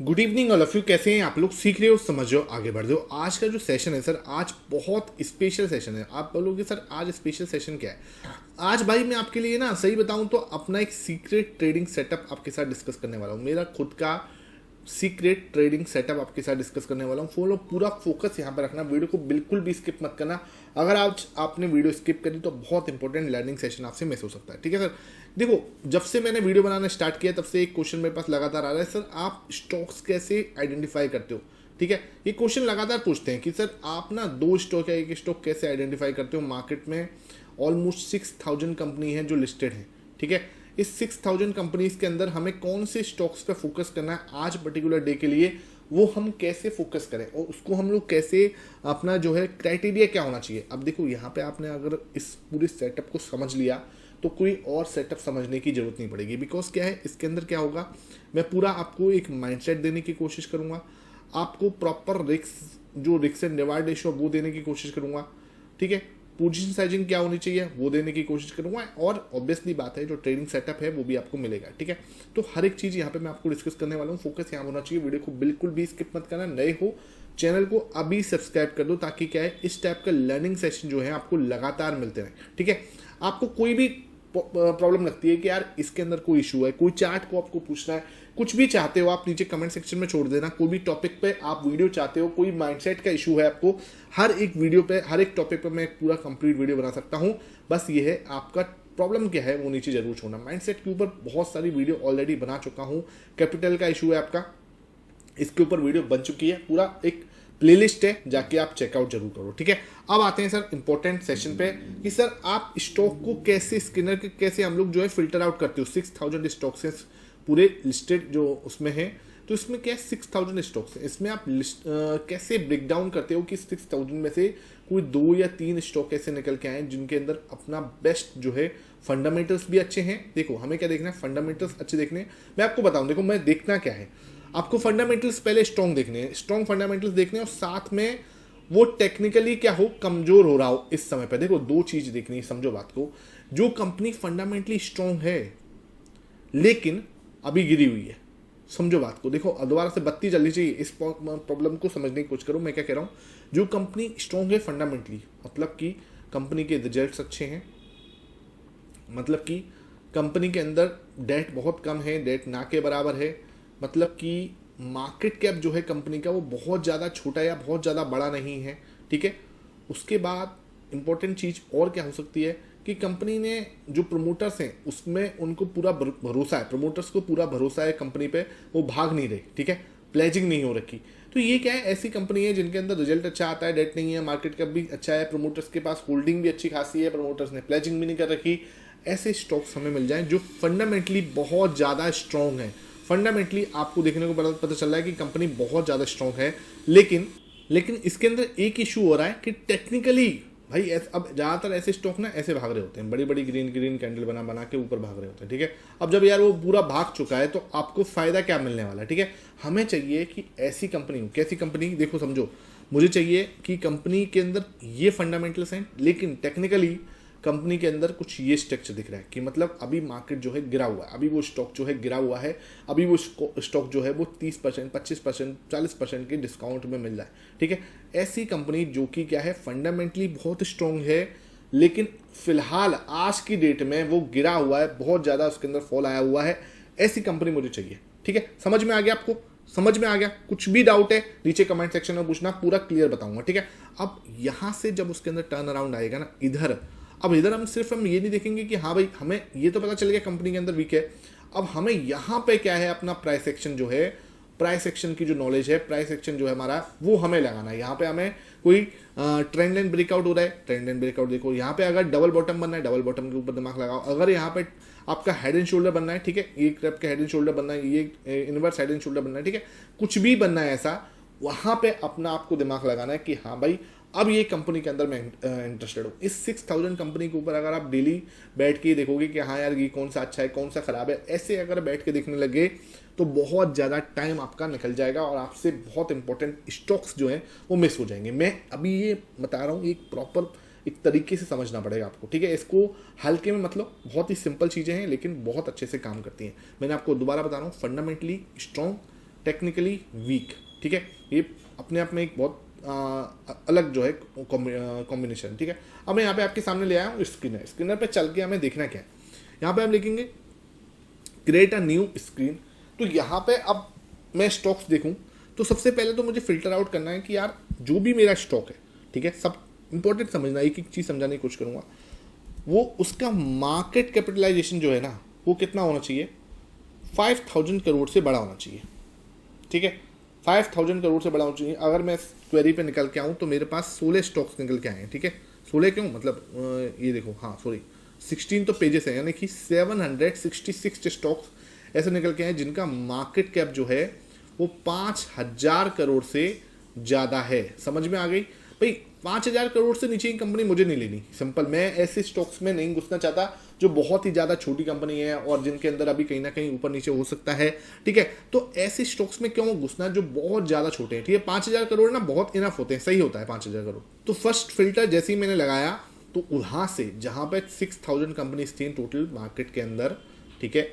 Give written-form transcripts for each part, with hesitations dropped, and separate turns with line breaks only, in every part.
Good evening all of you. कैसे हैं आप लोग? सीख रहे हो, समझ रहे हो, आगे बढ़ रहे हो। आज का जो सेशन है सर, आज बहुत स्पेशल सेशन है। आप बोलोगे सर आज स्पेशल सेशन क्या है? आज भाई मैं आपके लिए ना सही बताऊं तो अपना एक सीक्रेट ट्रेडिंग सेटअप आपके साथ डिस्कस करने वाला हूं। मेरा खुद का सीक्रेट ट्रेडिंग सेटअप आपके साथ डिस्कस करने वाला हूँ। फॉलो, पूरा फोकस यहाँ पर रखना, वीडियो को बिल्कुल भी स्किप मत करना। अगर आज आपने वीडियो स्किप करी तो बहुत इंपॉर्टेंट लर्निंग सेशन आपसे मिस हो सकता है। ठीक है सर? देखो, जब से मैंने वीडियो बनाना स्टार्ट किया तब से एक क्वेश्चन मेरे पास लगातार आ रहा है, सर आप स्टॉक्स कैसे आइडेंटिफाई करते हो? ठीक है, ये क्वेश्चन लगातार पूछते हैं कि सर आप ना दो स्टॉक या एक स्टॉक कैसे आइडेंटिफाई करते हो? मार्केट में ऑलमोस्ट 6000 कंपनी है जो लिस्टेड है। ठीक है, इस 6000 कंपनीज के अंदर हमें कौन से स्टॉक्स पे फोकस करना है आज पर्टिकुलर डे के लिए, वो हम कैसे फोकस करें और उसको हम लोग कैसे, अपना जो है क्राइटेरिया क्या होना चाहिए। अब देखो, यहाँ पे आपने अगर इस पूरे सेटअप को समझ लिया तो कोई और सेटअप समझने की जरूरत नहीं पड़ेगी। बिकॉज क्या है, इसके अंदर क्या होगा, मैं पूरा आपको एक माइंडसेट देने की कोशिश करूंगा, आपको proper risk and reward ratio वो देने की कोशिश करूंगा। ठीक है, पोजीशन साइजिंग क्या होनी चाहिए वो देने की कोशिश करूंगा, और ऑब्वियसली बात है जो ट्रेडिंग सेटअप है वो भी आपको मिलेगा। ठीक है, तो हर एक चीज यहाँ पे मैं आपको डिस्कस करने वाला हूँ। फोकस यहाँ होना चाहिए, वीडियो को बिल्कुल भी स्किप मत करना। नए हो चैनल को अभी सब्सक्राइब कर दो ताकि क्या है, इस टाइप का लर्निंग सेशन जो है आपको लगातार मिलते रहे। ठीक है, आपको कोई भी प्रॉब्लम लगती है कि यार इसके अंदर कोई इशू है, कोई चार्ट को आपको पूछना है, कुछ भी चाहते हो आप नीचे कमेंट सेक्शन में छोड़ देना। कोई भी टॉपिक पे आप वीडियो चाहते हो, कोई माइंडसेट का इशू है आपको, हर एक वीडियो पे, हर एक टॉपिक पे मैं एक पूरा कंप्लीट वीडियो बना सकता हूं। बस ये है, आपका प्रॉब्लम क्या है वो नीचे जरूर छोड़ना। माइंडसेट के ऊपर बहुत सारी वीडियो ऑलरेडी बना चुका हूं। कैपिटल का इशू है आपका, इसके ऊपर वीडियो बन चुकी है, पूरा एक प्लेलिस्ट है, जाके आप चेकआउट जरूर करो। ठीक है, अब आते हैं सर इंपॉर्टेंट सेशन पे कि सर आप स्टॉक को कैसे, स्किनर के कैसे हम लोग जो है फिल्टर आउट करते हो। 6000 स्टॉक्स हैं पूरे लिस्टेड जो उसमें है, तो इसमें क्या है 6000 स्टॉक्स हैं, इसमें आप कैसे ब्रेक डाउन करते हो कि 6000 में से कोई 2 या 3 स्टॉक ऐसे निकल के आए जिनके अंदर अपना बेस्ट जो है फंडामेंटल्स भी अच्छे हैं। देखो, हमें क्या देखना है, फंडामेंटल्स अच्छे देखने हैं। मैं आपको बताऊं, देखो मैं देखना क्या है, आपको फंडामेंटल्स पहले स्ट्रॉन्ग देखने हैं, स्ट्रॉन्ग फंडामेंटल्स देखने हैं, और साथ में वो टेक्निकली क्या हो, कमजोर हो रहा हो इस समय पे। देखो, दो चीज देखनी है, समझो बात को। जो कंपनी फंडामेंटली स्ट्रॉन्ग है लेकिन अभी गिरी हुई है, समझो बात को। देखो, दोबारा से बत्ती जलनी चाहिए, इस प्रॉब्लम को समझने की कोशिश करो। मैं क्या कह रहा हूं, जो कंपनी स्ट्रॉन्ग है फंडामेंटली, मतलब कि कंपनी के रिजल्ट्स अच्छे हैं, मतलब कि कंपनी के अंदर डेट बहुत कम है, डेट ना के बराबर है, मतलब कि मार्केट कैप जो है कंपनी का वो बहुत ज़्यादा छोटा या बहुत ज़्यादा बड़ा नहीं है। ठीक है, उसके बाद इंपॉर्टेंट चीज़ और क्या हो सकती है कि कंपनी ने जो प्रमोटर्स हैं उसमें उनको पूरा भरोसा है, प्रमोटर्स को पूरा भरोसा है कंपनी पे, वो भाग नहीं रहे। ठीक है, प्लेजिंग नहीं हो रखी। तो ये क्या है, ऐसी कंपनी है जिनके अंदर रिजल्ट अच्छा आता है, डेट नहीं है, मार्केट कैप भी अच्छा है, प्रमोटर्स के पास होल्डिंग भी अच्छी खासी है, प्रमोटर्स ने प्लेजिंग भी नहीं कर रखी। ऐसे स्टॉक्स हमें मिल जाएं जो फंडामेंटली बहुत ज़्यादा स्ट्रॉन्ग है। फंडामेंटली आपको देखने को पता चल रहा है कि कंपनी बहुत ज़्यादा स्ट्रॉन्ग है, लेकिन लेकिन इसके अंदर एक इशू हो रहा है कि टेक्निकली भाई अब ज़्यादातर ऐसे स्टॉक ना ऐसे भाग रहे होते हैं, बड़ी बड़ी ग्रीन ग्रीन कैंडल बना बना के ऊपर भाग रहे होते हैं। ठीक है, अब जब यार वो पूरा भाग चुका है तो आपको फ़ायदा क्या मिलने वाला है? ठीक है, हमें चाहिए कि ऐसी कंपनी हो, कैसी कंपनी, देखो समझो, मुझे चाहिए कि कंपनी के अंदर ये फंडामेंटल्स हैं लेकिन टेक्निकली कंपनी के अंदर कुछ ये स्ट्रक्चर दिख रहा है कि मतलब अभी मार्केट जो है गिरा हुआ है, अभी वो स्टॉक जो है गिरा हुआ है, अभी वो स्टॉक जो है वो 30%, 25%, 40% के डिस्काउंट में मिल रहा है। ठीक है, ऐसी कंपनी जो कि क्या है, फंडामेंटली बहुत स्ट्रॉन्ग है लेकिन फिलहाल आज की डेट में वो गिरा हुआ है, बहुत ज़्यादा उसके अंदर फॉल आया हुआ है, ऐसी कंपनी मुझे चाहिए। ठीक है, समझ में आ गया आपको? समझ में आ गया? कुछ भी डाउट है नीचे कमेंट सेक्शन में पूछना, पूरा क्लियर बताऊंगा। ठीक है, अब यहां से जब उसके अंदर टर्न अराउंड आएगा ना इधर, अब इधर हम ये नहीं देखेंगे कि हाँ भाई हमें ये तो पता चल गया कंपनी के अंदर वीक है, अब हमें यहाँ पे क्या है, अपना प्राइस एक्शन जो है, प्राइस एक्शन की जो नॉलेज है, प्राइस एक्शन जो है हमारा, वो हमें लगाना है। यहाँ पे हमें कोई ट्रेंड लाइन ब्रेकआउट हो रहा है, ट्रेंड लाइन ब्रेकआउट देखो, यहाँ पे अगर डबल बॉटम बनना है, डबल बॉटम के ऊपर दिमाग लगाओ। अगर यहाँ पे आपका हेड एंड शोल्डर बनना है, ठीक है, ये क्रैप का हेड एंड शोल्डर बनना है, ये इनवर्स हेड एंड शोल्डर बनना है, ठीक है, कुछ भी बनना है ऐसा, वहां पे अपना आपको दिमाग लगाना है कि हाँ भाई अब ये कंपनी के अंदर मैं इंटरेस्टेड हूँ। इस 6000 कंपनी के ऊपर अगर आप डेली बैठ के देखोगे कि हाँ यार ये कौन सा अच्छा है, कौन सा खराब है, ऐसे अगर बैठ के देखने लगे तो बहुत ज़्यादा टाइम आपका निकल जाएगा और आपसे बहुत इंपॉर्टेंट स्टॉक्स जो हैं वो मिस हो जाएंगे। मैं अभी ये बता रहा हूँ, एक प्रॉपर एक तरीके से समझना पड़ेगा आपको, ठीक है, इसको हल्के में मतलब बहुत ही सिंपल चीज़ें हैं लेकिन बहुत अच्छे से काम करती हैं। मैंने आपको दोबारा बता रहा हूँ, फंडामेंटली स्ट्रॉन्ग, टेक्निकली वीक, ठीक है। ये अपने आप में एक बहुत अलग जो है कॉम्बिनेशन, ठीक है। अब मैं यहाँ पे आपके सामने ले आया हूँ स्क्रीनर। स्क्रीनर पे चल के हमें देखना क्या है, यहाँ पे हम लिखेंगे क्रिएट अ न्यू स्क्रीन। तो यहाँ पे अब मैं स्टॉक्स देखूँ तो सबसे पहले तो मुझे फिल्टर आउट करना है कि यार जो भी मेरा स्टॉक है, ठीक है, सब इंपॉर्टेंट समझना, एक एक चीज़ समझाने की कोशिश करूँगा, वो उसका मार्केट कैपिटलाइजेशन जो है ना वो कितना होना चाहिए, 5000 करोड़ से बड़ा होना चाहिए, ठीक है। 5000 करोड़ से बड़ा होना चाहिए। अगर मैं क्वेरी पे निकल के आऊँ तो मेरे पास 16 स्टॉक्स निकल के आए हैं, ठीक है। 16 क्यों, मतलब ये देखो, हाँ सॉरी 16 तो पेजेस है, यानी कि 766 स्टॉक्स ऐसे निकल के आए जिनका मार्केट कैप जो है वो 5000 करोड़ से ज़्यादा है। समझ में आ गई भाई, 5000 करोड़ से नीचे की कंपनी मुझे नहीं लेनी, सिंपल। मैं ऐसे स्टॉक्स में नहीं घुसना चाहता जो बहुत ही ज़्यादा छोटी कंपनी है और जिनके अंदर अभी कहीं ना कहीं ऊपर नीचे हो सकता है, ठीक है। तो ऐसे स्टॉक्स में क्यों घुसना जो बहुत ज़्यादा छोटे हैं, ठीक है। 5000 करोड़ ना बहुत इनफ होते हैं, सही होता है 5000 करोड़। तो फर्स्ट फिल्टर जैसे ही मैंने लगाया तो वहाँ से जहाँ पे 6000 कंपनीज थी टोटल मार्केट के अंदर, ठीक है,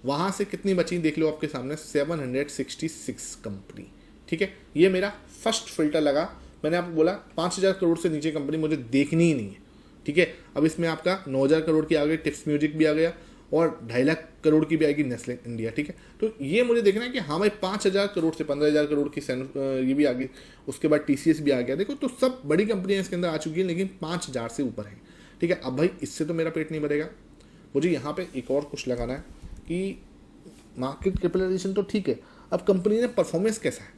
वहाँ से कितनी बची देख लो आपके सामने, 766 कंपनी, ठीक है। ये मेरा फर्स्ट फिल्टर लगा। मैंने आपको बोला 5000 करोड़ से नीचे कंपनी मुझे देखनी ही नहीं है, ठीक है। अब इसमें आपका 9000 करोड़ की आ गई, टिप्स म्यूजिक भी आ गया और 2.5 लाख करोड़ की भी आएगी नेस्ले इंडिया, ठीक है। तो ये मुझे देखना है कि हाँ भाई 5000 करोड़ से 15000 करोड़ की ये भी आ गई, उसके बाद TCS भी आ गया। देखो तो सब बड़ी कंपनियां इसके अंदर आ चुकी हैं, लेकिन 5000 से ऊपर है, ठीक है। अब भाई इससे तो मेरा पेट नहीं भरेगा, मुझे यहाँ पे एक और कुछ लगाना है कि मार्केट कैपिटलाइजेशन तो ठीक है, अब कंपनी ने परफॉर्मेंस कैसा है।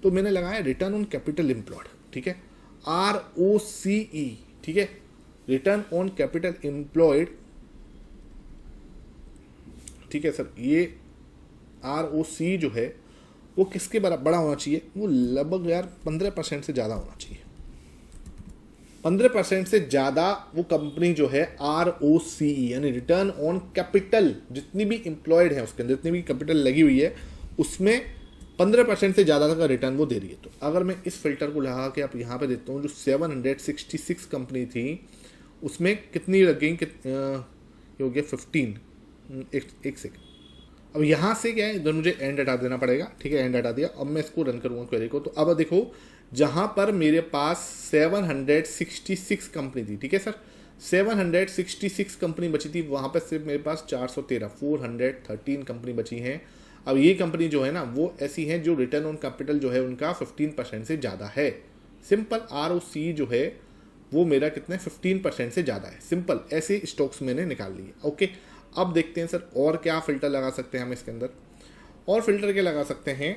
तो मैंने लगाया रिटर्न ऑन कैपिटल एम्प्लॉयड, ठीक है, ROCE, ठीक है, रिटर्न ऑन कैपिटल एम्प्लॉयड, ठीक है सर। ये ROCE जो है वो किसके बड़ा होना चाहिए, वो लगभग यार 15% से ज़्यादा होना चाहिए। 15% से ज़्यादा वो कंपनी जो है ROCE यानी रिटर्न ऑन कैपिटल, जितनी भी एम्प्लॉयड है उसके अंदर जितनी भी कैपिटल लगी हुई है उसमें 15% से ज़्यादा का रिटर्न वो दे रही है। तो अगर मैं इस फिल्टर को लगा के आप यहाँ पे देता हूँ, जो 766 कंपनी थी उसमें कितनी लग गई, ये हो गया 15, एक सेकेंड। अब यहाँ से क्या है, इधर मुझे एंड हटा देना पड़ेगा, ठीक है, एंड हटा दिया। अब मैं इसको रन करूँगा क्वेरी को। तो अब देखो जहाँ पर मेरे पास 766 कंपनी थी, ठीक है सर, 766 कंपनी बची थी, वहाँ पर सिर्फ मेरे पास 413 कंपनी बची हैं। अब ये कंपनी जो है ना वो ऐसी हैं जो रिटर्न ऑन कैपिटल जो है उनका 15% से ज़्यादा है। सिंपल ROCE जो है वो मेरा कितना 15% से ज़्यादा है। सिंपल ऐसे स्टॉक्स मैंने निकाल लिए। ओके, अब देखते हैं सर और क्या फ़िल्टर लगा सकते हैं हम इसके अंदर। और फिल्टर क्या लगा सकते हैं,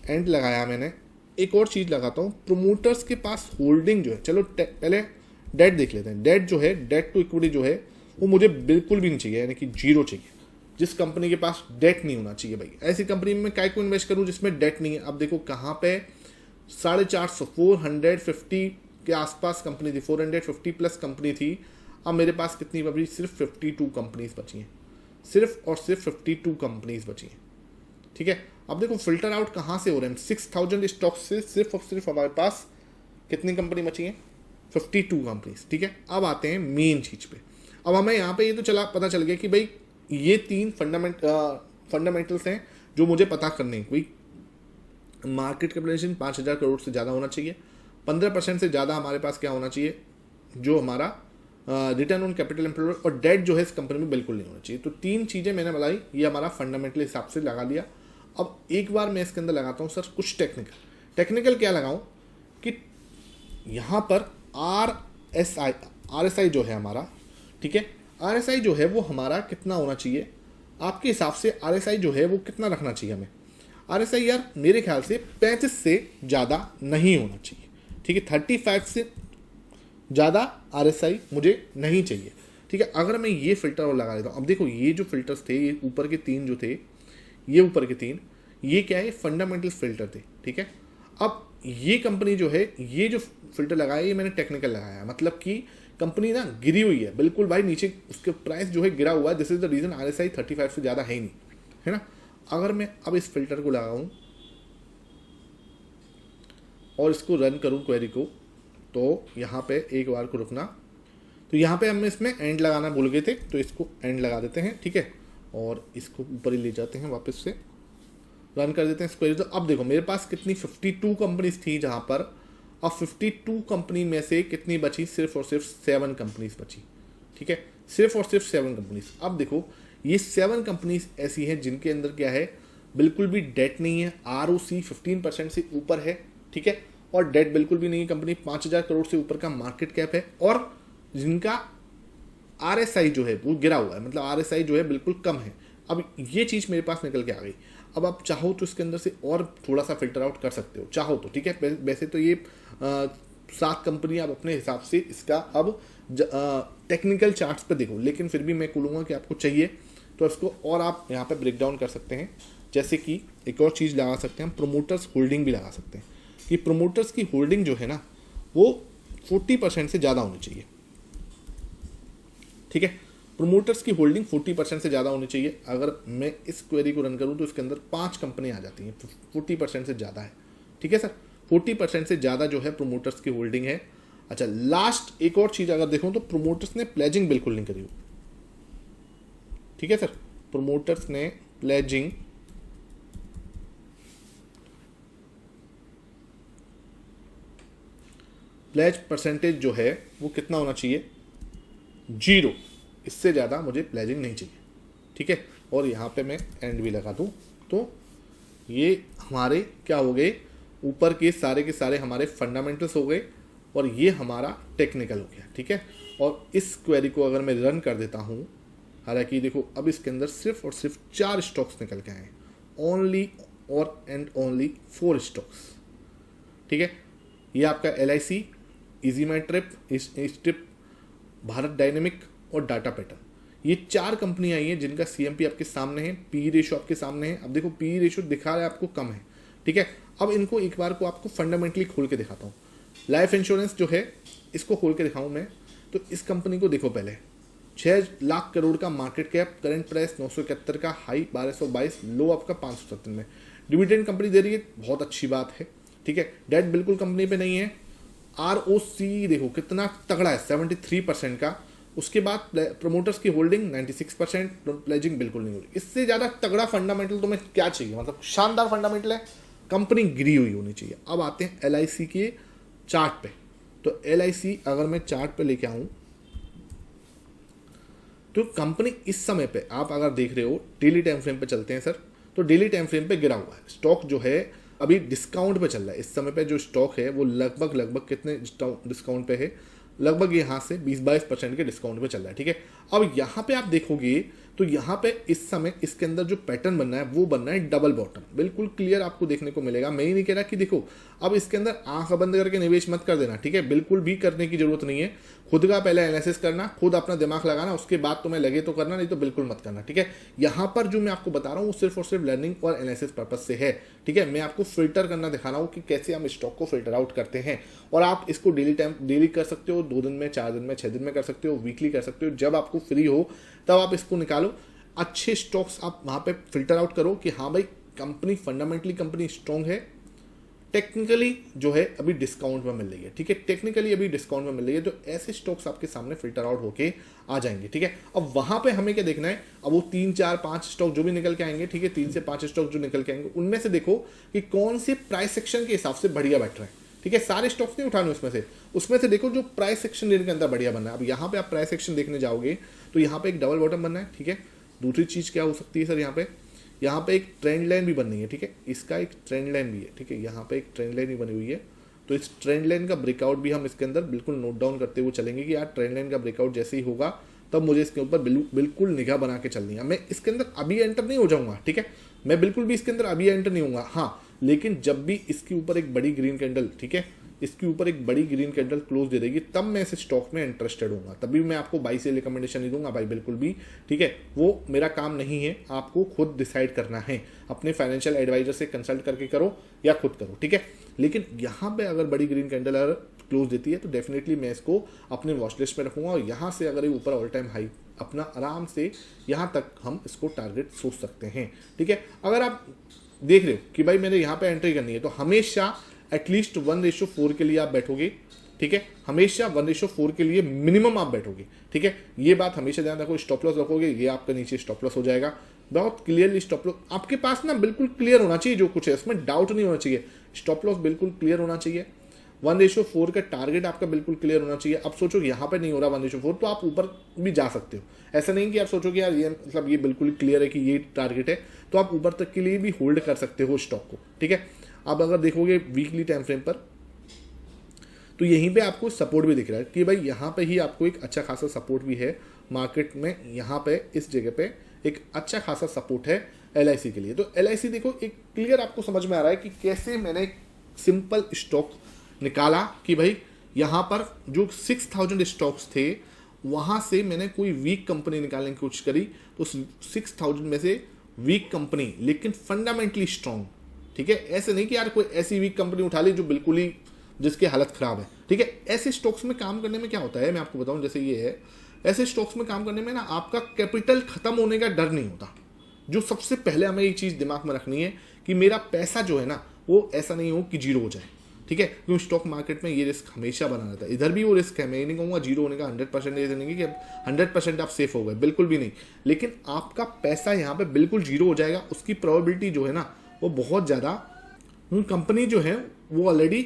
एंड लगाया मैंने, एक और चीज़ लगाता हूँ, प्रोमोटर्स के पास होल्डिंग जो है। चलो पहले डेट देख लेते हैं। डेट जो है, डेट टू इक्विटी जो है वो मुझे बिल्कुल भी नहीं चाहिए, यानी कि 0 चाहिए। जिस कंपनी के पास डेट नहीं होना चाहिए भाई, ऐसी कंपनी में मैं काय को इन्वेस्ट करूं जिसमें डेट नहीं है। अब देखो कहाँ पे 450 450 के आसपास कंपनी थी, 450 प्लस कंपनी थी। अब मेरे पास कितनी बची, सिर्फ 52 कंपनीज बची हैं, सिर्फ और सिर्फ 52 कंपनीज बची हैं, ठीक है। अब देखो फिल्टर आउट कहाँ से हो रहे हैं, 6000 स्टॉक्स से सिर्फ और सिर्फ हमारे पास कितनी कंपनी बची हैं, 52 कंपनीज, ठीक है। अब आते हैं मेन चीज़ पे। अब हमें यहाँ पे ये तो पता चल गया कि भाई ये 3 फंडामेंटल्स हैं जो मुझे पता करने हैं। कोई मार्केट कैपिटलाइजेशन 5000 करोड़ से ज़्यादा होना चाहिए, 15% से ज़्यादा हमारे पास क्या होना चाहिए, जो हमारा रिटर्न ऑन कैपिटल एम्प्लॉयड, और डेट जो है इस कंपनी में बिल्कुल नहीं होना चाहिए। तो 3 चीज़ें मैंने बताई, ये हमारा फंडामेंटल हिसाब से लगा लिया। अब एक बार मैं इसके अंदर लगाता हूँ सर कुछ टेक्निकल क्या लगाऊँ कि यहाँ पर RSI जो है हमारा, ठीक है, RSI जो है वो हमारा कितना होना चाहिए आपके हिसाब से, RSI जो है वो कितना रखना चाहिए हमें। RSI यार मेरे ख्याल से 35 से ज़्यादा नहीं होना चाहिए, ठीक है, 35 से ज़्यादा RSI मुझे नहीं चाहिए, ठीक है। अगर मैं ये फिल्टर और लगा देता हूँ, अब देखो ये जो फिल्टर्स थे, ये ऊपर के 3 जो थे, ये ऊपर के 3, ये क्या है, फंडामेंटल फिल्टर थे, ठीक है। अब ये कंपनी जो है, ये जो फिल्टर लगाया ये मैंने टेक्निकल लगाया, मतलब कि कंपनी ना गिरी हुई है बिल्कुल भाई, नीचे उसके प्राइस जो है गिरा हुआ है। This is the reason RSI 35 से ज़्यादा है ही नहीं, है ना। अगर मैं अब इस फिल्टर को लगाऊं और इसको रन करूं क्वेरी को, तो यहाँ पे एक बार को रुकना, तो यहाँ पे हम इसमें एंड लगाना भूल गए थे, तो इसको एंड लगा देते हैं, ठीक है, और इसको ऊपर ही ले जाते हैं वापस से। रन कर देते हैं इस क्वेरी। तो अब देखो मेरे पास कितनी 52 कंपनीज थी जहां पर, अब 52 कंपनी में से कितनी बची, सिर्फ और सिर्फ 7 कंपनीज बची। ठीक है, सिर्फ और सिर्फ 7 कंपनीज। अब देखो ये 7 कंपनीज ऐसी हैं जिनके अंदर क्या है, बिल्कुल भी डेट नहीं है, ROC 15% से ऊपर है। ठीक है, और डेट बिल्कुल भी नहीं है, कंपनी 5000 करोड़ से ऊपर का मार्केट कैप है, और जिनका RSI जो है वो गिरा हुआ है, मतलब RSI जो है बिल्कुल कम है। अब ये चीज़ मेरे पास निकल के आ गई। अब आप चाहो तो इसके अंदर से और थोड़ा सा फिल्टर आउट कर सकते हो, चाहो तो। ठीक है, वैसे तो ये 7 कंपनी आप अपने हिसाब से इसका अब टेक्निकल चार्ट्स पे देखो, लेकिन फिर भी मैं बोलूँगा कि आपको चाहिए तो इसको और आप यहाँ पे ब्रेक डाउन कर सकते हैं। जैसे कि एक और चीज़ लगा सकते हैं हम, प्रोमोटर्स होल्डिंग भी लगा सकते हैं कि प्रोमोटर्स की होल्डिंग जो है ना वो 40% से ज़्यादा होनी चाहिए। ठीक है, प्रोमोटर्स की होल्डिंग 40% से ज़्यादा होनी चाहिए। अगर मैं इस क्वेरी को रन करूं तो इसके अंदर 5 कंपनी आ जाती हैं, 40% से ज़्यादा है। ठीक है सर, 40% से ज़्यादा जो है प्रोमोटर्स की होल्डिंग है। अच्छा, लास्ट एक और चीज़ अगर देखूं तो प्रोमोटर्स ने प्लेजिंग बिल्कुल नहीं करी हो। ठीक है सर, प्रोमोटर्स ने प्लेजिंग प्लेज परसेंटेज जो है वो कितना होना चाहिए, 0। इससे ज़्यादा मुझे प्लेजिंग नहीं चाहिए। ठीक है, और यहाँ पे मैं एंड भी लगा दूँ तो ये हमारे क्या हो गए, ऊपर के सारे हमारे फंडामेंटल्स हो गए और ये हमारा टेक्निकल हो गया। ठीक है, और इस क्वेरी को अगर मैं रन कर देता हूँ, हालांकि देखो अब इसके अंदर सिर्फ और सिर्फ 4 स्टॉक्स निकल के आए, ओनली और एंड ओनली 4 स्टॉक्स। ठीक है, ये आपका LIC, इजी माई ट्रिप, स्ट्रिप, भारत डायनेमिक और डाटा पैटर्न, ये 4 कंपनी आई हैं जिनका CMP आपके सामने है, PE रेशो आपके सामने है। अब देखो PE रेशो दिखा रहा है आपको कम है। ठीक है, अब इनको एक बार को आपको फंडामेंटली खोल के दिखाता हूँ। लाइफ इंश्योरेंस जो है इसको खोल के दिखाऊँ मैं, तो इस कंपनी को देखो पहले, 6 लाख करोड़ का मार्केट कैप, करंट प्राइस 971 का, हाई 1222, लो आपका 570 में। डिविडेंड कंपनी दे रही है, बहुत अच्छी बात है। ठीक है, डेट बिल्कुल कंपनी पे नहीं है। ROC देखो कितना तगड़ा है, 73% का। उसके बाद प्रोमोटर्स की होल्डिंग 96%, प्लेजिंग बिल्कुल नहीं हो रही। इससे ज़्यादा तगड़ा फंडामेंटल तो मैं क्या चाहिए, मतलब शानदार फंडामेंटल है, कंपनी गिरी हुई होनी चाहिए। अब आते हैं LIC के चार्ट पे। तो LIC अगर मैं चार्ट पे लेके आऊँ तो कंपनी इस समय पे आप अगर देख रहे हो, डेली टाइम फ्रेम पे चलते हैं सर, तो डेली टाइम फ्रेम पे गिरा हुआ है। स्टॉक जो है अभी डिस्काउंट पे चल रहा है। इस समय पे जो स्टॉक है वो लगभग कितने डिस्काउंट पे है, लगभग यहाँ से 20-22% के डिस्काउंट पे चल रहा है। ठीक है, अब यहाँ पे आप देखोगे तो यहाँ पे इस समय इसके अंदर जो पैटर्न बनना है वो बनना है डबल बॉटम, बिल्कुल क्लियर आपको देखने को मिलेगा। मैं ही नहीं कह रहा कि देखो अब इसके अंदर आंख बंद करके निवेश मत कर देना। ठीक है, बिल्कुल भी करने की जरूरत नहीं है। खुद का पहले एनालिसिस करना, खुद अपना दिमाग लगाना, उसके बाद तुम्हें लगे तो करना, नहीं तो बिल्कुल मत करना। ठीक है, यहाँ पर जो मैं आपको बता रहा हूँ वो सिर्फ और सिर्फ लर्निंग और एनालिसिस पर्पज से है। ठीक है, मैं आपको फिल्टर करना दिखा रहा हूँ कि कैसे हम स्टॉक को फिल्टर आउट करते हैं। और आप इसको डेली कर सकते हो, 2 दिन में, 4 दिन में, 6 दिन में कर सकते हो, वीकली कर सकते हो, जब आपको फ्री हो तब आप इसको निकालो। अच्छे स्टॉक्स आप वहाँ पे फिल्टर आउट करो कि हाँ भाई कंपनी फंडामेंटली कंपनी स्ट्रॉन्ग है, टेक्निकली जो है अभी डिस्काउंट में मिल रही है। ठीक है, टेक्निकली अभी डिस्काउंट में मिल रही है, तो ऐसे स्टॉक्स आपके सामने फिल्टर आउट होके आ जाएंगे। ठीक है, अब वहां पे हमें क्या देखना है, अब वो 3, 4, 5 स्टॉक जो भी निकल के आएंगे, ठीक है, 3 से 5 स्टॉक जो निकल के आएंगे उनमें से देखो कि कौन से प्राइस सेक्शन के हिसाब से बढ़िया बैठ रहे हैं। ठीक है, सारे स्टॉक्स नहीं उठाने उसमें से देखो जो प्राइस सेक्शन के अंदर बढ़िया बनना है। अब यहाँ पे आप प्राइस सेक्शन देखने जाओगे तो यहाँ पे एक डबल बॉटम बनना है। ठीक है, दूसरी चीज क्या हो सकती है सर, यहाँ पे एक ट्रेंड लाइन भी बननी है। ठीक है, इसका एक ट्रेंड लाइन भी है। ठीक है, यहाँ पे एक ट्रेंड लाइन भी बनी हुई है, तो इस ट्रेंड लाइन का ब्रेकआउट भी हम इसके अंदर बिल्कुल नोट डाउन करते हुए चलेंगे कि यार ट्रेंड लाइन का ब्रेकआउट जैसे ही होगा तब मुझे इसके ऊपर बिल्कुल निगाह बना के चलनी है। मैं इसके अंदर अभी एंटर नहीं हो जाऊंगा। ठीक है, मैं बिल्कुल भी इसके अंदर अभी एंटर नहीं होऊंगा। हाँ, लेकिन जब भी इसके ऊपर एक बड़ी ग्रीन कैंडल, ठीक है, इसके ऊपर एक बड़ी ग्रीन कैंडल क्लोज दे देगी तब मैं इस स्टॉक में इंटरेस्टेड हूँ। तभी मैं आपको बाई से रिकमेंडेशन नहीं दूंगा भाई, बिल्कुल भी। ठीक है, वो मेरा काम नहीं है, आपको खुद डिसाइड करना है, अपने फाइनेंशियल एडवाइजर से कंसल्ट करके करो या खुद करो। ठीक है, लेकिन यहाँ पे अगर बड़ी ग्रीन कैंडल अगर क्लोज देती है तो डेफिनेटली मैं इसको अपने वॉच लिस्ट में रखूंगा, और यहाँ से अगर ये ऊपर ऑल टाइम हाई अपना आराम से यहाँ तक हम इसको टारगेट सोच सकते हैं। ठीक है, अगर आप देख रहे हो कि भाई मैंने यहाँ पे एंट्री करनी है तो हमेशा एटलीस्ट 1:4 के लिए आप बैठोगे। ठीक है, हमेशा 1:4 के लिए मिनिमम आप बैठोगे। ठीक है, ये बात हमेशा ध्यान रखो। स्टॉप लॉस रखोगे, ये आपका नीचे स्टॉप लॉस हो जाएगा। बहुत क्लियरली स्टॉप लॉस आपके पास ना बिल्कुल क्लियर होना चाहिए, जो कुछ है इसमें डाउट नहीं होना चाहिए। स्टॉप लॉस बिल्कुल क्लियर होना चाहिए। 1:4 का टारगेट आपका बिल्कुल क्लियर होना चाहिए। अब सोचो यहाँ पे नहीं हो रहा 1:4 तो आप ऊपर भी जा सकते हो। ऐसा नहीं कि आप सोचो कि यार ये मतलब ये बिल्कुल क्लियर है कि ये टारगेट है, तो आप ऊपर तक के लिए भी होल्ड कर सकते हो स्टॉक को, ठीक है। अब अगर देखोगे वीकली टाइम फ्रेम पर, तो यहीं पे आपको सपोर्ट भी दिख रहा है कि भाई यहाँ पे ही आपको एक अच्छा खासा सपोर्ट भी है मार्केट में। यहाँ पे इस जगह पे एक अच्छा खासा सपोर्ट है LIC के लिए। तो LIC देखो एक क्लियर आपको समझ में आ रहा है कि कैसे मैंने एक सिंपल स्टॉक निकाला कि भाई यहाँ पर जो 6000 स्टॉक्स थे वहाँ से मैंने कोई वीक कंपनी निकालने की कोशिश करी, तो 6000 में से वीक कंपनी लेकिन फंडामेंटली स्ट्रॉन्ग, ठीक है। ऐसे नहीं कि यार कोई ऐसी वीक कंपनी उठा ली जो बिल्कुल ही जिसकी हालत खराब है, ठीक है। ऐसे स्टॉक्स में काम करने में क्या होता है मैं आपको बताऊं, जैसे ये है, ऐसे स्टॉक्स में काम करने में ना आपका कैपिटल खत्म होने का डर नहीं होता। जो सबसे पहले हमें ये चीज़ दिमाग में रखनी है कि मेरा पैसा जो है ना वो ऐसा नहीं हो कि जीरो हो जाए, ठीक है। क्योंकि स्टॉक मार्केट में ये रिस्क हमेशा बना रहता है। इधर भी वो रिस्क है, मैं ये नहीं कहूँगा जीरो होने का 100%, ये नहीं कि 100% आप सेफ हो गए, बिल्कुल भी नहीं। लेकिन आपका पैसा यहाँ पे बिल्कुल जीरो हो जाएगा उसकी प्रोबेबिलिटी जो है ना वो बहुत ज़्यादा। कंपनी जो है वो ऑलरेडी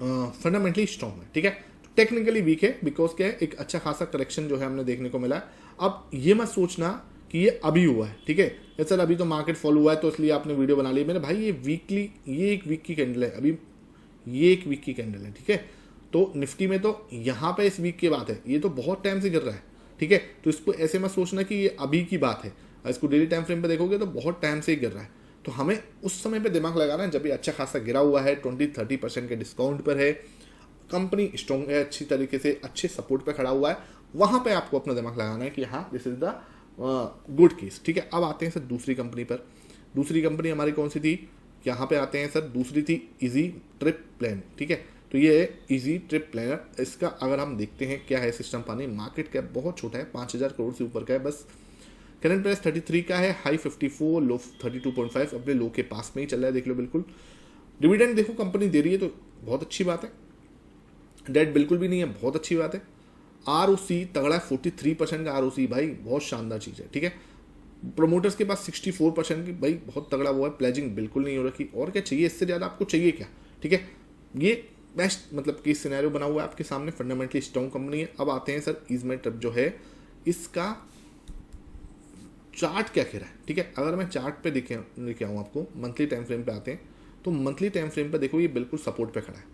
फंडामेंटली स्ट्रॉन्ग है, ठीक है। टेक्निकली वीक है बिकॉज क्या है, एक अच्छा खासा करेक्शन जो है हमने देखने को मिला है। अब ये मत सोचना कि ये अभी हुआ है, ठीक है। सर अभी तो मार्केट फॉल हुआ है तो इसलिए आपने वीडियो बना ली। मेरे भाई ये वीकली, ये एक वीक की कैंडल है, अभी ये एक वीक की कैंडल है, ठीक है। तो निफ्टी में तो यहाँ पे इस वीक की बात है, ये तो बहुत टाइम से गिर रहा है, ठीक है। तो इसको ऐसे मत सोचना कि ये अभी की बात है। इसको डेली टाइम फ्रेम पे देखोगे तो बहुत टाइम से ही गिर रहा है। तो हमें उस समय पे दिमाग लगाना है जब ये अच्छा खासा गिरा हुआ है, 20-30% के डिस्काउंट पर है, कंपनी स्ट्रॉन्ग है, अच्छी तरीके से अच्छे सपोर्ट पे खड़ा हुआ है, वहाँ पे आपको अपना दिमाग लगाना है कि हाँ this is the good case, ठीक है। अब आते हैं सर दूसरी कंपनी पर। दूसरी कंपनी हमारी कौन सी थी, यहाँ पे आते हैं सर, दूसरी थी इजी ट्रिप प्लान, ठीक है। तो ये है इजी ट्रिप प्लानर। इसका अगर हम देखते हैं क्या है सिस्टम पानी, मार्केट कैप बहुत छोटा है, 5000 करोड़ से ऊपर का है बस। करंट प्राइस 33 का है, हाई 54, लो 32.5, अपने लो के पास में ही चल रहा है, देख लो बिल्कुल। डिविडेंड देखो कंपनी दे रही है तो बहुत अच्छी बात है, डेट बिल्कुल भी नहीं है, बहुत अच्छी बात है। ROC तगड़ा है, 43% का ROC भाई बहुत शानदार चीज़ है, ठीक है। प्रोमोटर्स के पास 64% की भाई बहुत तगड़ा वो है, प्लेजिंग बिल्कुल नहीं हो रखी। और क्या चाहिए इससे ज़्यादा, आपको चाहिए क्या, ठीक है। ये बेस्ट मतलब केस सिनेरियो बना हुआ है आपके सामने, फंडामेंटली स्ट्रॉन्ग कंपनी है। अब आते हैं सर ईजमेट जो है इसका चार्ट क्या कह रहा है, ठीक है। अगर मैं चार्ट पे लेके आऊँ आपको, मंथली टाइम फ्रेम पे आते हैं तो मंथली टाइम फ्रेम पे देखो ये बिल्कुल सपोर्ट पे खड़ा है,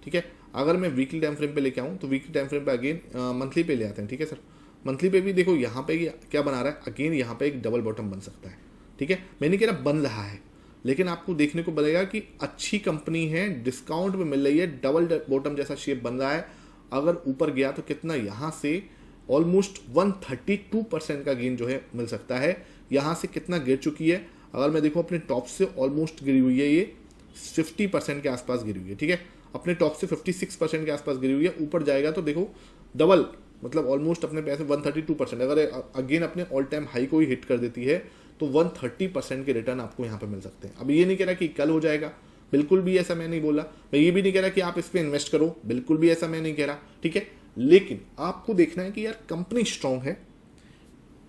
ठीक है। अगर मैं वीकली टाइम फ्रेम पे लेके आऊँ तो वीकली टाइम फ्रेम पे अगेन मंथली पे ले आते हैं, ठीक है सर। मंथली पे भी देखो यहाँ पे क्या बना रहा है, अगेन यहाँ पे एक डबल बॉटम बन सकता है, ठीक है। मैं नहीं कह रहा बन रहा है, लेकिन आपको देखने को मिलेगा कि अच्छी कंपनी है, डिस्काउंट में मिल रही है, डबल बॉटम जैसा शेप बन रहा है। अगर ऊपर गया तो कितना, यहाँ से ऑलमोस्ट 132% का गेन जो है मिल सकता है। यहाँ से कितना गिर चुकी है, अगर मैं देखो अपने टॉप से ऑलमोस्ट गिरी हुई है, ये 50% के आसपास गिरी हुई है, ठीक है। अपने टॉप से 56% के आसपास गिरी हुई है, ऊपर जाएगा तो देखो डबल मतलब ऑलमोस्ट अपने पैसे 132%। अगर अगेन अपने ऑल टाइम हाई को ही हिट कर देती है तो 130% के रिटर्न आपको यहाँ पे मिल सकते हैं। अब ये नहीं कह रहा कि कल हो जाएगा, बिल्कुल भी ऐसा मैं नहीं बोला। मैं ये भी नहीं कह रहा कि आप इस पर इन्वेस्ट करो, बिल्कुल भी ऐसा मैं नहीं कह रहा, ठीक है। लेकिन आपको देखना है कि यार कंपनी स्ट्रॉन्ग है,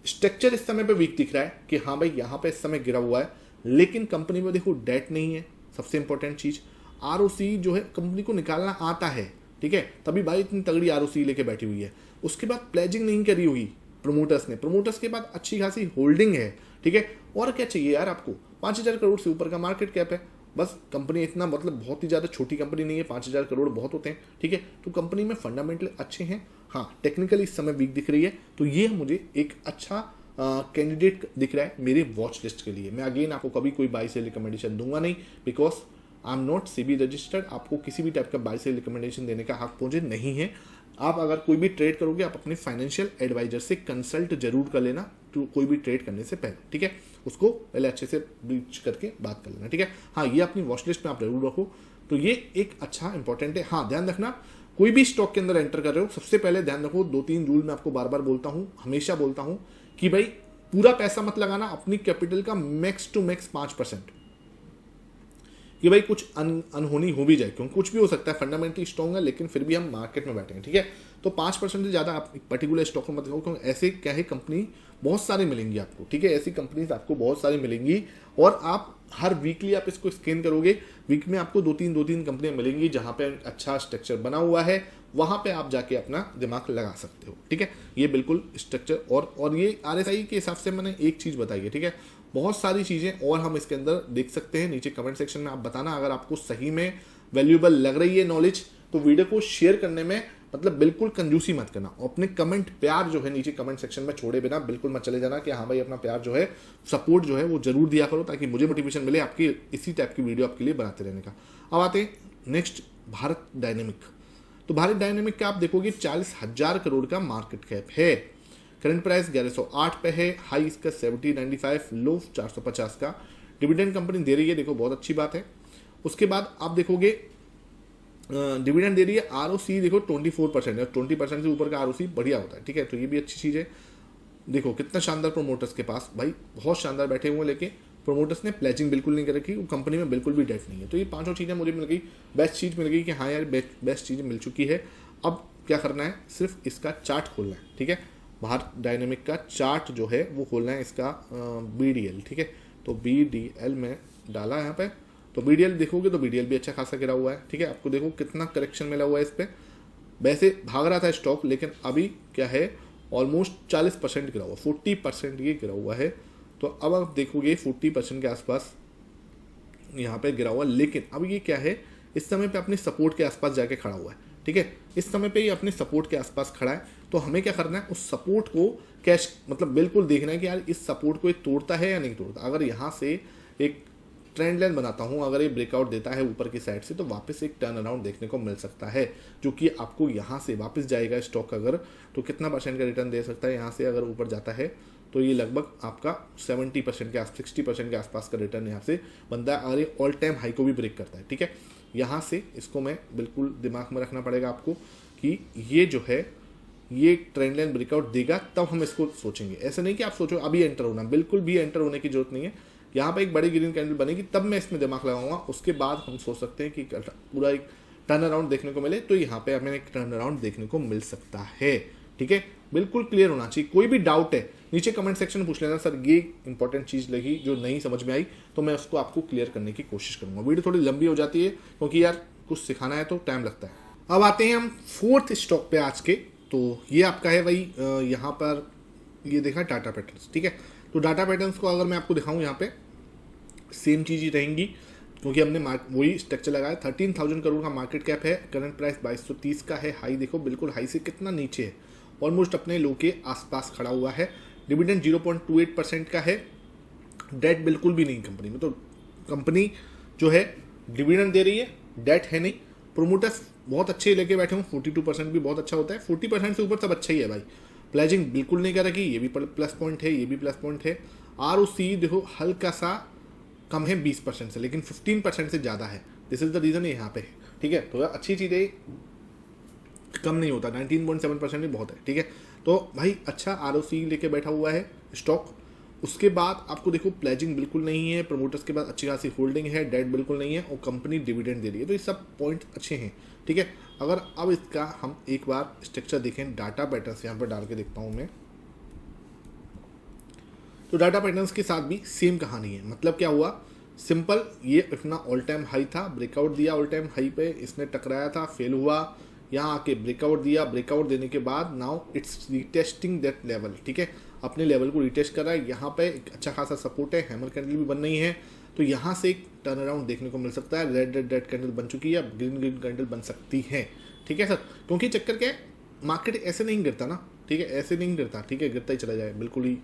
स्ट्रक्चर इस समय पे वीक दिख रहा है कि हाँ भाई यहाँ पे इस समय गिरा हुआ है, लेकिन कंपनी में देखो डेट नहीं है, सबसे इंपॉर्टेंट चीज। ROC जो है कंपनी को निकालना आता है, ठीक है, तभी भाई इतनी तगड़ी ROC लेके बैठी हुई है। उसके बाद प्लेजिंग नहीं करी हुई प्रोमोटर्स ने, प्रोमोटर्स के बाद अच्छी खासी होल्डिंग है, ठीक है। और क्या चाहिए यार आपको, 5000 करोड़ से ऊपर का मार्केट कैप है, बस कंपनी इतना मतलब बहुत ही ज़्यादा छोटी कंपनी नहीं है, 5000 करोड़ बहुत होते हैं, ठीक है। तो कंपनी में फंडामेंटल अच्छे हैं, हाँ टेक्निकली इस समय वीक दिख रही है, तो ये मुझे एक अच्छा कैंडिडेट दिख रहा है मेरी वॉच लिस्ट के लिए। मैं अगेन आपको कभी कोई बाई सेल रिकमेंडेशन दूंगा नहीं, because I am not SEBI registered. आपको किसी भी टाइप का बाई सेल रिकमेंडेशन देने का हक मुझे नहीं है। आप अगर कोई भी ट्रेड करोगे आप अपने फाइनेंशियल एडवाइजर से कंसल्ट जरूर कर लेना, तो कोई भी ट्रेड करने से पहले, ठीक है। उसको पहले अच्छे से ब्रीच करके बात कर लेना, ठीक है। हाँ ये अपनी वॉच लिस्ट में आप जरूर रखो, तो ये एक अच्छा इंपॉर्टेंट है। हाँ ध्यान रखना, कोई भी स्टॉक के अंदर एंटर कर रहे हो सबसे पहले ध्यान रखो 2-3 रूल मैं आपको बार बार बोलता हूँ, हमेशा बोलता हूँ कि भाई पूरा पैसा मत लगाना, अपनी कैपिटल का मैक्स टू मैक्स 5%, कि भाई कुछ अनहोनी हो भी जाए, क्योंकि कुछ भी हो सकता है, फंडामेंटली स्ट्रॉन्ग है लेकिन फिर भी हम मार्केट में बैठे हैं, ठीक है। तो 5% से ज़्यादा आप पर्टिकुलर स्टॉक में मत करो, क्योंकि ऐसे क्या है कंपनी बहुत सारी मिलेंगी आपको, ठीक है। ऐसी कंपनीज आपको बहुत सारी मिलेंगी और आप हर वीकली आप इसको स्कैन करोगे, वीक में आपको दो तीन कंपनियां मिलेंगी जहां पे अच्छा स्ट्रक्चर बना हुआ है, वहां पे आप जाके अपना दिमाग लगा सकते हो, ठीक है। ये बिल्कुल स्ट्रक्चर और ये RSI के हिसाब से मैंने एक चीज़ बताई है, ठीक है। बहुत सारी चीज़ें और हम इसके अंदर देख सकते हैं। नीचे कमेंट सेक्शन में आप बताना अगर आपको सही में वैल्यूएबल लग रही है नॉलेज, तो वीडियो को शेयर करने में मतलब बिल्कुल कंजूसी मत करना, और अपने कमेंट प्यार जो है नीचे कमेंट सेक्शन में छोड़े बिना बिल्कुल मत चले जाना कि हाँ भाई अपना प्यार जो है, सपोर्ट जो है वो जरूर दिया करो, ताकि मुझे मोटिवेशन मिले आपकी इसी टाइप की वीडियो आपके लिए बनाते रहने का। अब आते हैं नेक्स्ट भारत डायनेमिक। तो भारत डायनेमिक का आप देखोगे 40,000 करोड़ का मार्केट कैप है, करंट प्राइस 1108 पे है, हाई इसका 7095, लो 450 का। डिविडेंड कंपनी दे रही है, देखो बहुत अच्छी बात है। उसके बाद आप देखोगे डिविडेंड दे रही है, ROC देखो 24% है, 20% से ऊपर का ROC बढ़िया होता है, ठीक है। तो ये भी अच्छी चीज़ है। देखो कितना शानदार प्रोमोटर्स के पास, भाई बहुत शानदार बैठे हुए, लेके प्रोमोटर्स ने प्लेजिंग बिल्कुल नहीं कर रखी, कंपनी में बिल्कुल भी डेट नहीं है। तो ये पांचों चीज़ें मुझे मिल गई, बेस्ट चीज़ मिल गई कि हाँ यार बेस्ट चीज़ मिल चुकी है। अब क्या करना है, सिर्फ इसका चार्ट खोलना है, ठीक है। भारत डायनेमिक का चार्ट जो है वो खोलना है, इसका BDL, ठीक है। तो BDL में डाला यहाँ पे, तो BDL देखोगे तो BDL भी अच्छा खासा गिरा हुआ है, ठीक है। आपको देखो कितना करेक्शन मिला हुआ है इस पर, वैसे भाग रहा था स्टॉक लेकिन अभी क्या है ऑलमोस्ट 40% गिरा हुआ, 40% ये गिरा हुआ है। तो अब आप देखोगे 40% के आसपास यहाँ पे गिरा हुआ, लेकिन अब ये क्या है, इस समय पे अपने सपोर्ट के आसपास जाके खड़ा हुआ है, ठीक है। इस समय पे ये अपने सपोर्ट के आसपास खड़ा है, तो हमें क्या करना है, उस सपोर्ट को कैश मतलब बिल्कुल देखना है कि यार इस सपोर्ट को ये तोड़ता है या नहीं तोड़ता। अगर यहाँ से एक ट्रेंड लाइन बनाता हूँ, अगर ये ब्रेकआउट देता है ऊपर की साइड से, तो वापस एक टर्न अराउंड देखने को मिल सकता है, जो कि आपको यहाँ से वापस जाएगा स्टॉक अगर, तो कितना % का रिटर्न दे सकता है यहाँ से अगर ऊपर जाता है, तो ये लगभग आपका 70% के आस 60% के आसपास का रिटर्न यहाँ से बनता है, और ये ऑल टाइम हाई को भी ब्रेक करता है, ठीक है। यहाँ से इसको मैं बिल्कुल दिमाग में रखना पड़ेगा आपको कि ये जो है ये ट्रेंड लाइन ब्रेकआउट देगा, तब हम इसको सोचेंगे। ऐसा नहीं कि आप सोचो अभी एंटर होना, बिल्कुल भी एंटर होने की जरूरत नहीं है। यहाँ पे एक बड़ी ग्रीन कैंडल बनेगी तब मैं इसमें दिमाग लगाऊंगा, उसके बाद हम सोच सकते हैं कि पूरा एक टर्न अराउंड देखने को मिले, तो यहाँ पे हमें एक टर्न अराउंड देखने को मिल सकता है, ठीक है। बिल्कुल क्लियर होना चाहिए, कोई भी डाउट है नीचे कमेंट सेक्शन में पूछ लेना, सर ये इंपॉर्टेंट चीज़ लगी जो नहीं समझ में आई, तो मैं उसको आपको क्लियर करने की कोशिश करूंगा। वीडियो थोड़ी लंबी हो जाती है क्योंकि यार कुछ सिखाना है तो टाइम लगता है। अब आते हैं हम फोर्थ स्टॉक पे आज के, तो ये आपका है भाई यहाँ पर ये देखा टाटा पैटर्न्स, ठीक है। तो टाटा पैटर्न्स को अगर मैं आपको दिखाऊं, यहाँ पे सेम चीज़ ही रहेंगी, क्योंकि हमने वही स्ट्रक्चर लगाया। 13,000 करोड़ का मार्केट कैप है, करंट प्राइस 2230 का है, हाई देखो बिल्कुल हाई से कितना नीचे है, ऑलमोस्ट अपने लो के आसपास खड़ा हुआ है। डिविडेंड 0.28% का है, डेट बिल्कुल भी नहीं कंपनी में, तो कंपनी जो है डिविडेंड दे रही है, डेट है नहीं। प्रोमोटर्स बहुत अच्छे लेके बैठे हूँ, 42% भी बहुत अच्छा होता है, 40% से ऊपर सब अच्छा ही है भाई। प्लेजिंग बिल्कुल नहीं कर रखी, ये भी प्लस पॉइंट है, ये भी प्लस पॉइंट है। ROC देखो हल्का सा कम है 20% से, लेकिन 15% से ज़्यादा है, दिस इज द रीज़न यहाँ पे, ठीक है। तो अच्छी चीज़ है, कम नहीं होता, 19.7% भी बहुत है, ठीक है। तो भाई अच्छा ROC लेके बैठा हुआ है स्टॉक। उसके बाद आपको देखो प्लेजिंग बिल्कुल नहीं है, प्रमोटर्स के बाद अच्छी खासी होल्डिंग है, डेट बिल्कुल नहीं है, और कंपनी डिविडेंड दे रही है, तो ये सब पॉइंट अच्छे हैं, ठीक है। अगर अब इसका हम एक बार स्ट्रक्चर देखें, डाटा पैटर्न्स यहाँ पर डाल के देखता हूँ मैं, तो डाटा पैटर्न्स के साथ भी सेम कहानी है। मतलब क्या हुआ, सिंपल, ये अपना ऑल टाइम हाई था, ब्रेकआउट दिया ऑल टाइम हाई पे, इसने टकराया था, फेल हुआ, यहाँ आके ब्रेकआउट दिया, ब्रेकआउट देने के बाद now it's retesting that level, ठीक है। अपने लेवल को रिटेस्ट कर रहा है, यहाँ पे एक अच्छा खासा सपोर्ट है, हैमर कैंडल भी बन रही है, तो यहाँ से एक टर्न अराउंड देखने को मिल सकता है। रेड कैंडल बन चुकी है, अब ग्रीन कैंडल बन सकती है, ठीक है सर। क्योंकि चक्कर क्या है, मार्केट ऐसे नहीं गिरता ना, ठीक है, ऐसे नहीं गिरता, ठीक है, गिरता ही चला जाए बिल्कुल ही,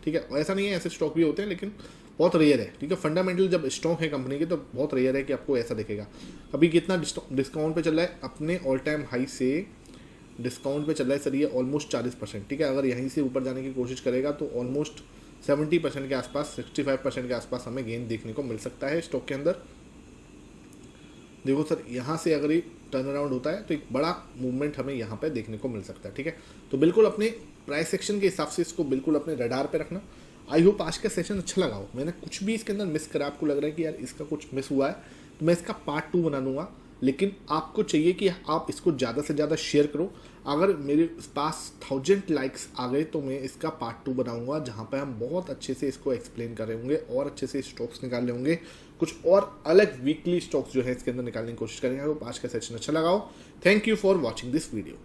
ठीक है। ऐसा नहीं है, ऐसे स्टॉक भी होते हैं लेकिन बहुत रेयर है, ठीक है। फंडामेंटल जब स्टॉक है कंपनी के तो बहुत रेयर है कि आपको ऐसा दिखेगा। अभी कितना डिस्काउंट पे चल रहा है, अपने ऑल टाइम हाई से डिस्काउंट पे चल रहा है सर ये ऑलमोस्ट 40%, ठीक है। अगर यहीं से ऊपर जाने की कोशिश करेगा तो ऑलमोस्ट 70% के आसपास, 65% के आसपास हमें गेन देखने को मिल सकता है स्टॉक के अंदर। देखो सर यहाँ से अगर ये टर्न अराउंड होता है तो एक बड़ा मूवमेंट हमें यहाँ पे देखने को मिल सकता है, ठीक है। तो बिल्कुल अपने प्राइस सेक्शन के हिसाब से इसको बिल्कुल अपने रडार पे रखना। आई होप आज का सेशन अच्छा लगा हो, मैंने कुछ भी इसके अंदर मिस करा, आपको लग रहा है कि यार इसका कुछ मिस हुआ है तो मैं इसका पार्ट 2 बना दूंगा। लेकिन आपको चाहिए कि आप इसको ज़्यादा से ज़्यादा शेयर करो। अगर मेरे पास 1000 लाइक्स आ गए तो मैं इसका पार्ट 2 बनाऊंगा, जहां पे हम बहुत अच्छे से इसको एक्सप्लेन कर रहे होंगे और अच्छे से स्टॉक्स निकाल रहे होंगे। कुछ और अलग वीकली स्टॉक्स जो है इसके अंदर निकालने की कोशिश करेंगे। अगर आज का सेशन अच्छा लगा हो, thank you for watching this video.